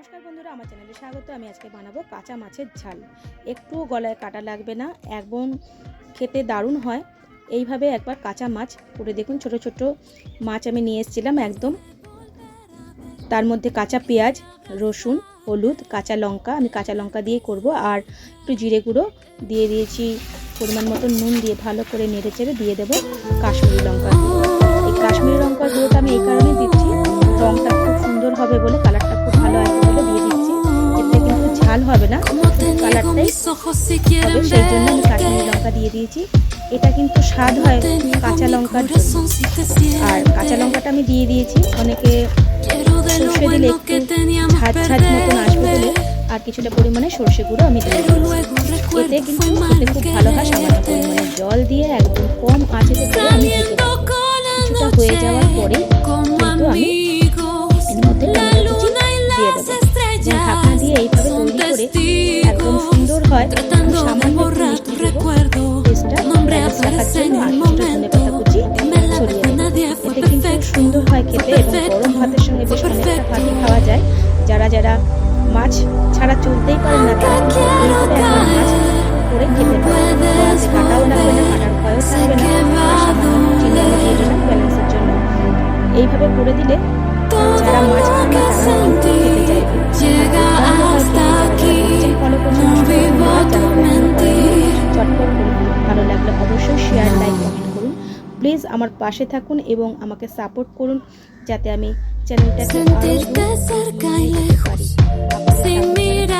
নমস্কার বন্ধুরা, আমার চ্যানেলে স্বাগত। আমি আজকে বানাবো কাঁচা মাছের ঝাল। একটু গলায় কাটা লাগবে না, একদম খেতে দারুণ হয়। এইভাবে একবার কাঁচা মাছ করে দেখুন। ছোট ছোট মাছ আমি নিয়ে এসেছিলাম একদম। তার মধ্যে কাঁচা পেঁয়াজ, রসুন, হলুদ, কাঁচা লঙ্কা, আমি কাঁচা লঙ্কা দিয়ে করব, আর একটু জিরে গুঁড়ো দিয়ে দিয়েছি, পরিমাণ মতো নুন দিয়ে ভালো করে নেড়ে চেড়ে দিয়ে দেবো কাশ্মীরি লঙ্কা গুঁড়ো। এই কাশ্মীরি লঙ্কার গুঁড়োটা আমি এই কারণে দিচ্ছি, রঙটা খুব সুন্দর হবে বলে, কালারটা খুব ভালো আসবে বলে দিয়ে দিচ্ছি। এতে কিন্তু ঝাল হবে না, কালারটাই হবে, সেই জন্য আমি কাশ্মীরি লঙ্কা দিয়ে দিয়েছি। এটা কিন্তু স্বাদ হয় কাঁচা লঙ্কার জন্য। আর কাঁচা লঙ্কাটা আমি দিয়ে দিয়েছি, অনেকে সর্ষে দিলে একটু ঝাঁঝ ঝাঁঝ মতন আসবে বলে আর কিছুটা পরিমাণে সর্ষে গুঁড়ো আমি দিয়ে দিয়েছি। এতে কিন্তু খেতে খুব ভালো হয়। সামান্য পরিমাণে জল দিয়ে একদম কম আঁচে করে আমি ঢেকে দেবো। কিছুটা হয়ে যাওয়ার পরে কিন্তু আমি এর মধ্যে টমেটো কুচি দিয়ে দেবো। ঢাকনা দিয়ে এইভাবে তৈরি করে একদম সুন্দর হয়। সামান্য একটু মিষ্টি দেবো টেস্টটা ব্যালেন্স রাখার জন্য, আর কিছুটা ধনেপাতা কুচি ছড়িয়ে দেবো। এতে কিন্তু সুন্দর হয় খেতে, এবং গরম ভাতের সঙ্গে বেশ অনেকটা ভাতই খাওয়া যায়। যারা যারা মাছ ছাড়া চলতেই পারেন না, তারা কিন্তু এইভাবে একবার মাছ করে খেতে পারে। গলাতে কাটাও লাগবে না, কাটার ভয়ও থাকবে না, আর সামান্য চিনি আমি দিয়ে দিলাম ব্যালেন্সের জন্য। এইভাবে করে দিলে যারা মাছ খান না তারা কিন্তু খেতে চাইবে। ফলো করছেন চটপট করে। ভালো লাগলে অবশ্যই শেয়ার, লাইক, কমেন্ট করুন। প্লিজ আমার পাশে থাকুন এবং আমাকে সাপোর্ট করুন, যাতে আমি চ্যানেলটাকে আরও